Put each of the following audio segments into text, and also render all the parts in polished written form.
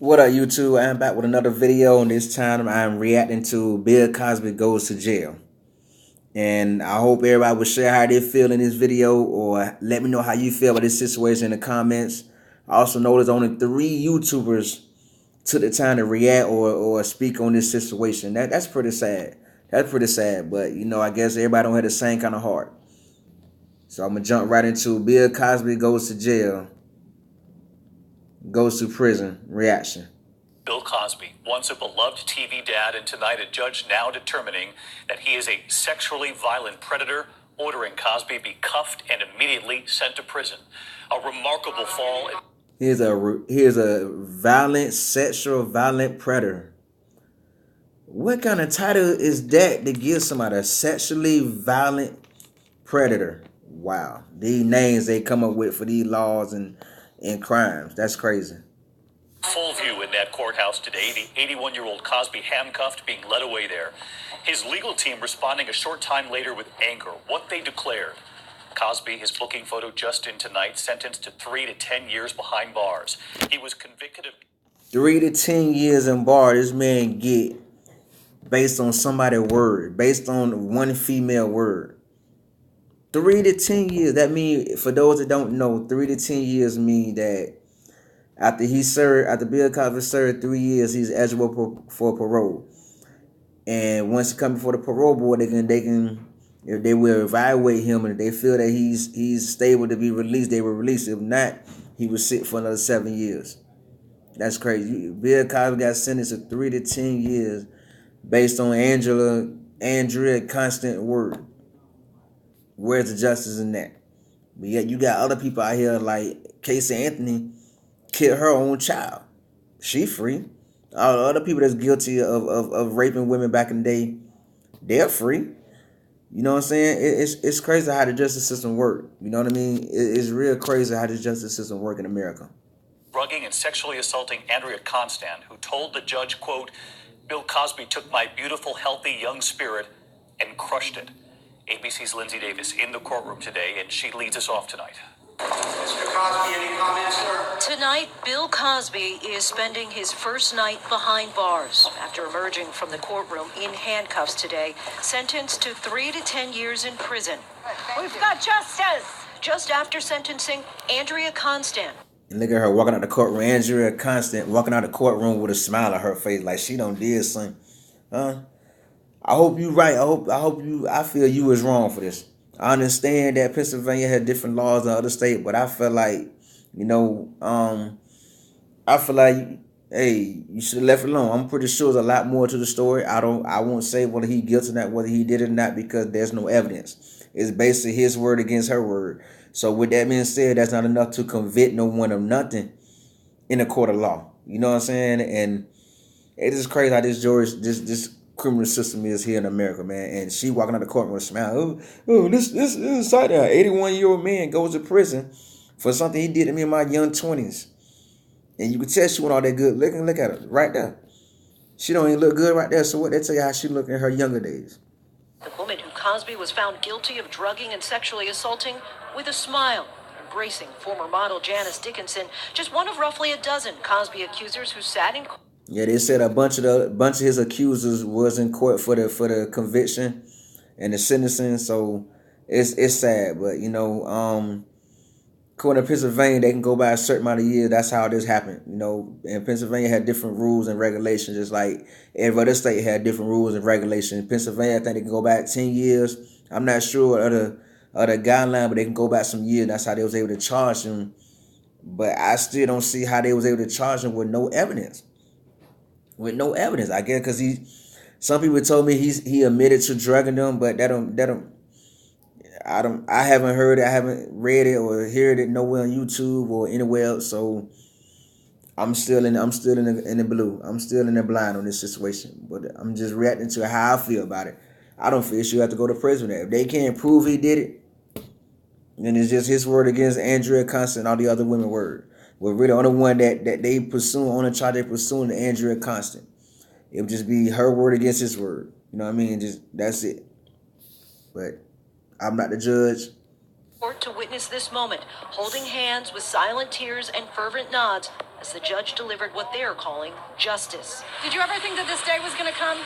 What up, YouTube? I'm back with another video, and this time I'm reacting to Bill Cosby Goes to Jail. And I hope everybody will share how they feel in this video, or let me know how you feel about this situation in the comments. I also noticed only 3 YouTubers took the time to react or speak on this situation. That's pretty sad. That's pretty sad, but I guess everybody don't have the same kind of heart. So I'm gonna jump right into Bill Cosby Goes to Jail, Goes to Prison reaction. Bill Cosby, once a beloved TV dad, and tonight a judge now determining that he is a sexually violent predator, ordering Cosby be cuffed and immediately sent to prison. A remarkable fall. Here's a violent, sexual, violent predator. What kind of title is that to give somebody a sexually violent predator? Wow. These names they come up with for these laws and crimes. That's crazy. Full view in that courthouse today. The 81-year-old Cosby handcuffed, being led away there. His legal team responding a short time later with anger. What they declared. Cosby, his booking photo just in tonight, sentenced to 3 to 10 years behind bars. He was convicted of 3 to 10 years in bar. This man get based on somebody's word, based on one female word. 3 to 10 years. That means, for those that don't know, 3 to 10 years mean that after Bill Cosby served 3 years, he's eligible for parole. And once he comes before the parole board, they can if they will evaluate him, and if they feel that he's stable to be released, they will release him. If not, he will sit for another 7 years. That's crazy. Bill Cosby got sentenced to 3 to 10 years based on Andrea Constant word. Where's the justice in that? But yet you got other people out here like Casey Anthony killed her own child. She free. All the other people that's guilty of raping women back in the day, they're free. You know what I'm saying? It's crazy how the justice system works. You know what I mean? It's real crazy how the justice system works in America. drugging and sexually assaulting Andrea Constant, who told the judge, quote, Bill Cosby took my beautiful, healthy, young spirit and crushed it. ABC's Lindsay Davis in the courtroom today, and she leads us off tonight. Mr. Cosby, any comments, sir? Tonight, Bill Cosby is spending his first night behind bars after emerging from the courtroom in handcuffs today, sentenced to 3 to 10 years in prison. We've got justice! Just after sentencing Andrea Constant. And look at her walking out the courtroom. Andrea Constant walking out the courtroom with a smile on her face, like she don't did something. I hope you right. I feel you was wrong for this. I understand that Pennsylvania had different laws than other states, but I feel like, hey, you should have left it alone. I'm pretty sure there's a lot more to the story. I won't say whether he guilty or not, whether he did it or not, because there's no evidence. It's basically his word against her word. So with that being said, that's not enough to convict no one of nothing in a court of law. You know what I'm saying? And it is crazy how this criminal system is here in America, man. And she walking out the courtroom with a smile. This is side there. 81-year-old man goes to prison for something he did to me in my young 20s. And you can tell she went all that good looking. Look at her right there. She don't even look good right there. So what they tell you how she looked in her younger days. The woman who Cosby was found guilty of drugging and sexually assaulting with a smile, embracing former model Janice Dickinson, just one of roughly a dozen Cosby accusers who sat in court. Yeah, they said a bunch of his accusers was in court for the conviction and the sentencing. So it's sad, but according to Pennsylvania, they can go by a certain amount of years. That's how this happened. And Pennsylvania had different rules and regulations, just like every other state had different rules and regulations. Pennsylvania, I think they can go back 10 years. I'm not sure of the guideline, but they can go back some years. That's how they was able to charge him. But I still don't see how they was able to charge him with no evidence. With no evidence, I guess, because some people told me he admitted to drugging them, but I haven't heard it, I haven't read it or heard it nowhere on YouTube or anywhere else. So I'm still in the blue. I'm still in the blind on this situation. But I'm just reacting to how I feel about it. I don't feel she have to go to prison. If they can't prove he did it, then it's just his word against Andrea Constant and all the other women word. Well, really, the only one that they pursue, on the charge they pursuing, the Andrea Constant. It would just be her word against his word. You know what I mean? Just that's it. But I'm not the judge. Court to witness this moment, holding hands with silent tears and fervent nods, as the judge delivered what they're calling justice. Did you ever think that this day was going to come?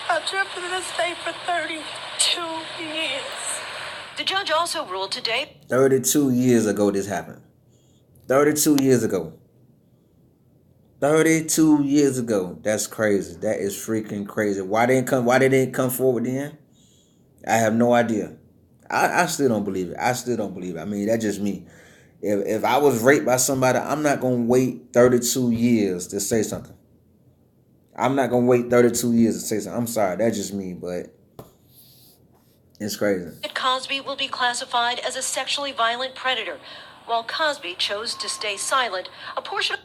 I dreamt of this day for 32 years. The judge also ruled today 32 years ago this happened. 32 years ago. 32 years ago. That's crazy. That is freaking crazy. Why they didn't come forward then? I have no idea. I still don't believe it. I mean, that's just me. If I was raped by somebody, I'm not going to wait 32 years to say something. I'm not going to wait 32 years to say something. I'm sorry. That's just me, but it's crazy. Cosby will be classified as a sexually violent predator. While Cosby chose to stay silent, a portion of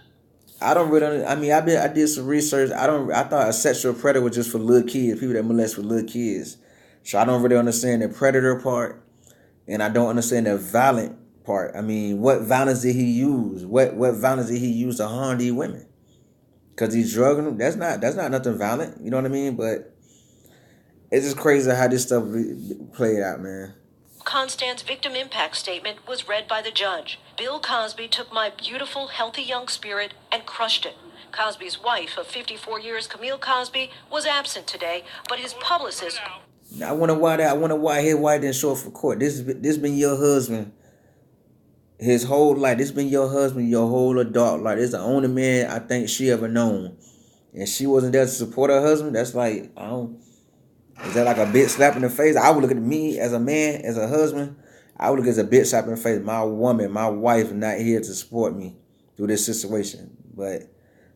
I don't really. I mean, I did some research. I thought a sexual predator was just for little kids, people that molest with little kids. So I don't really understand the predator part, and I don't understand the violent part. I mean, what violence did he use? What violence did he use to harm these women? Because he's drugging them. That's not nothing violent. You know what I mean? But it's just crazy how this stuff played out, man. Constand's victim impact statement was read by the judge. Bill Cosby took my beautiful, healthy young spirit and crushed it. Cosby's wife of 54 years, Camille Cosby, was absent today, but his publicist... I wonder why his wife didn't show up for court. This been your husband his whole life. This been your husband your whole adult life. This is the only man I think she ever known. And she wasn't there to support her husband. That's like, is that like a bitch slap in the face? I would look at me as a man, as a husband. I would look as a bitch slap in the face. My woman, my wife, not here to support me through this situation. But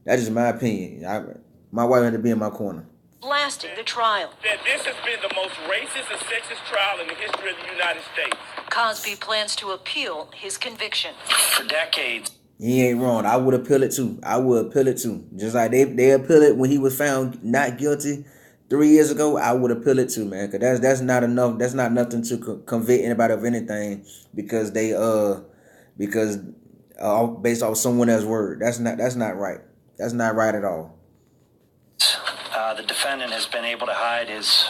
that's just my opinion. My wife had to be in my corner. Blasting the trial. That this has been the most racist and sexist trial in the history of the United States. Cosby plans to appeal his conviction. For decades. He ain't wrong. I would appeal it too. Just like they appeal it when he was found not guilty 3 years ago. I would appeal it too, man. Cause that's not enough. That's not nothing to convict anybody of anything because based off someone else's word. That's not right. That's not right at all. The defendant has been able to hide his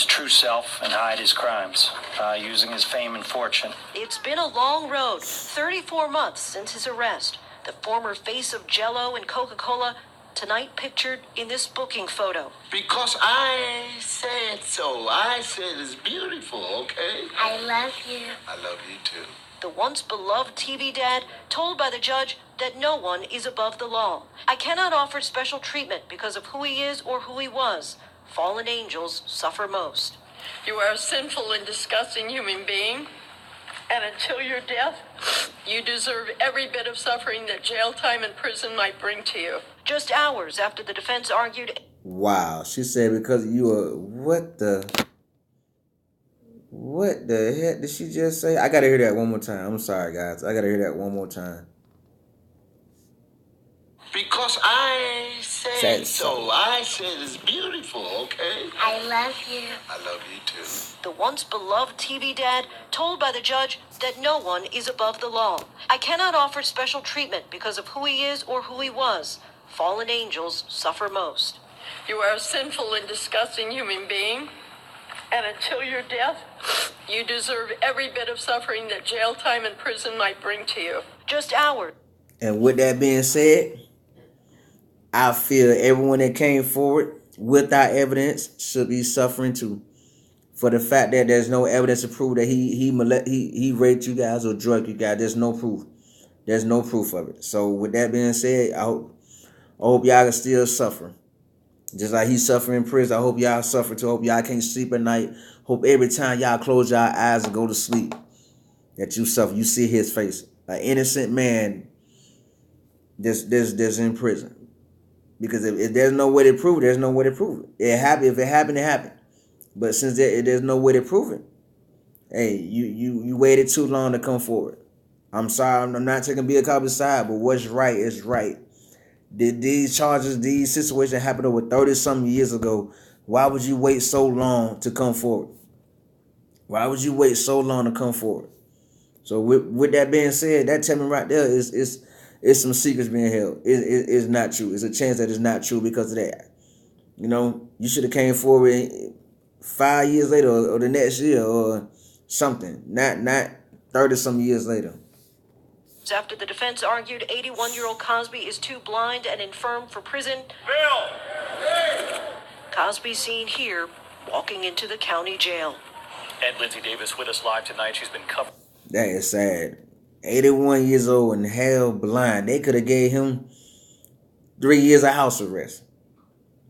true self and hide his crimes using his fame and fortune. It's been a long road, 34 months since his arrest. The former face of Jell-O and Coca-Cola, tonight pictured in this booking photo. Because I said so. I said it's beautiful, okay? I love you. I love you too. The once beloved TV dad told by the judge that no one is above the law. I cannot offer special treatment because of who he is or who he was. Fallen angels suffer most. You are a sinful and disgusting human being, and until your death, you deserve every bit of suffering that jail time and prison might bring to you. Just hours after the defense argued... Wow, she said because you are... What the heck did she just say? I gotta hear that one more time. I'm sorry, guys. I gotta hear that one more time. Because I said so. I said it's beautiful, okay? I love you. I love you too. The once beloved TV dad told by the judge that no one is above the law. I cannot offer special treatment because of who he is or who he was. Fallen angels suffer most. You are a sinful and disgusting human being, and until your death, you deserve every bit of suffering that jail time and prison might bring to you. Just hours. And with that being said, I feel everyone that came forward without evidence should be suffering too. For the fact that there's no evidence to prove that he raped you guys or drugged you guys. There's no proof. There's no proof of it. So with that being said, I hope y'all can still suffer. Just like he's suffering in prison, I hope y'all suffer too. I hope y'all can't sleep at night. Hope every time y'all close your eyes and go to sleep that you suffer. You see his face. An innocent man that's in prison. Because if there's no way to prove it, there's no way to prove it. If it happened, it happened. But since there's no way to prove it, hey, you waited too long to come forward. I'm sorry, I'm not taking Bill Cosby's side, but what's right is right. Did these charges, these situations happen over 30-something years ago? Why would you wait so long to come forward? Why would you wait so long to come forward? So with that being said, that tell me right there is some secrets being held. It's not true. It's a chance that it's not true because of that. You know, you should have came forward 5 years later or the next year or something. Not 30-some years later. After the defense argued 81-year-old Cosby is too blind and infirm for prison, Cosby seen here walking into the county jail. And Lindsay Davis with us live tonight. She's been covering. That is sad. 81 years old and hell blind. They could have gave him 3 years of house arrest.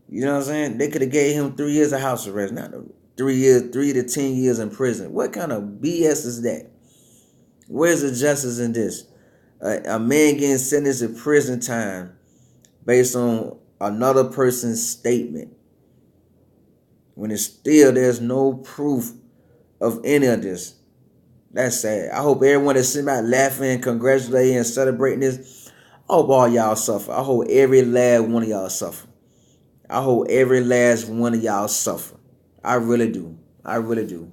You know what I'm saying? They could have gave him 3 years of house arrest, not 3 years, 3 to 10 years in prison. What kind of BS is that? Where's the justice in this? A man getting sentenced to prison time based on another person's statement, when it's still there's no proof of any of this. That's sad. I hope everyone is sitting back laughing, congratulating, and celebrating this. I hope all y'all suffer. I hope every last one of y'all suffer. I hope every last one of y'all suffer. I really do. I really do.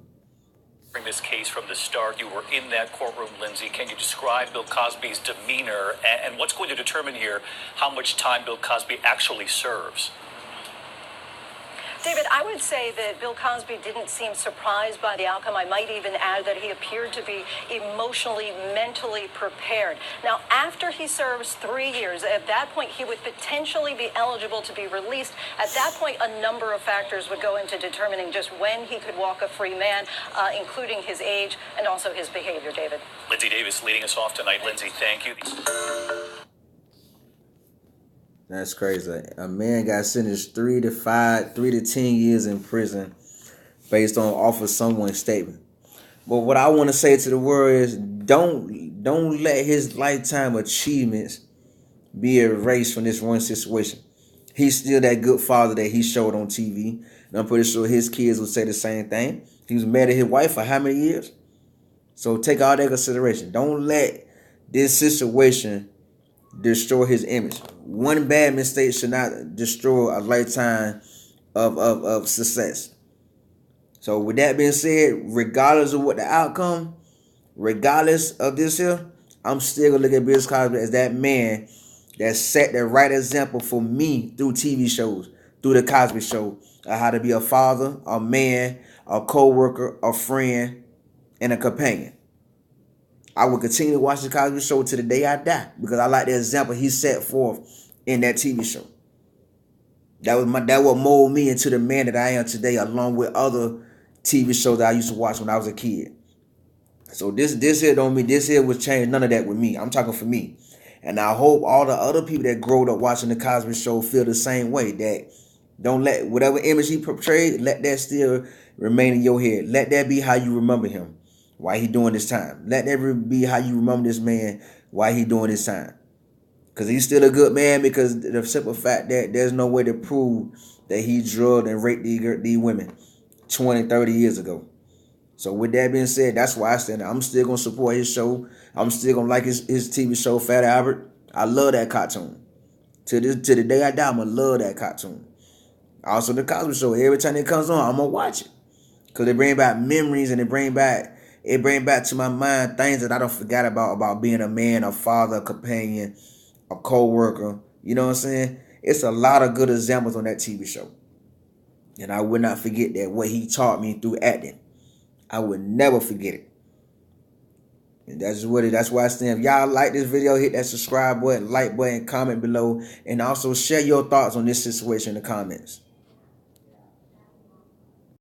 This case from the start. You were in that courtroom, Lindsay. Can you describe Bill Cosby's demeanor and what's going to determine here how much time Bill Cosby actually serves? David, I would say that Bill Cosby didn't seem surprised by the outcome. I might even add that he appeared to be emotionally, mentally prepared. Now, after he serves 3 years, at that point, he would potentially be eligible to be released. At that point, a number of factors would go into determining just when he could walk a free man, including his age and also his behavior, David. Lindsay Davis leading us off tonight. Lindsay, thank you. That's crazy. A man got sentenced 3 to 10 years in prison based on off of someone's statement. But what I want to say to the world is don't let his lifetime achievements be erased from this one situation. He's still that good father that he showed on TV. And I'm pretty sure his kids would say the same thing. He was married to his wife for how many years? So take all that consideration. Don't let this situation destroy his image. One bad mistake should not destroy a lifetime of success. So with that being said, regardless of what the outcome, regardless of this here, I'm still gonna look at Bill Cosby as that man that set the right example for me through TV shows, through the Cosby Show, of how to be a father, a man, a co-worker, a friend, and a companion. I will continue to watch the Cosby Show to the day I die because I like the example he set forth in that TV show. That what molded me into the man that I am today, along with other TV shows that I used to watch when I was a kid. So this here was changed none of that with me. I'm talking for me. And I hope all the other people that growed up watching the Cosby Show feel the same way. That don't let whatever image he portrayed, let that still remain in your head. Let that be how you remember him while he doing this time. Let that be how you remember this man while he doing this time. Because he's still a good man, because the simple fact that there's no way to prove that he drugged and raped these women 20, 30 years ago. So with that being said, that's why I stand. I'm still going to support his show. I'm still going to like his TV show, Fat Albert. I love that cartoon. To the day I die, I'm going to love that cartoon. Also, the Cosby Show, every time it comes on, I'm going to watch it. Because it bring back memories, and it bring back to my mind things that I don't forget about being a man, a father, a companion, a co-worker. You know what I'm saying? It's a lot of good examples on that TV show. And I would not forget that, what he taught me through acting. I would never forget it. And that's why I stand. If y'all like this video, hit that subscribe button, like button, comment below, and also share your thoughts on this situation in the comments.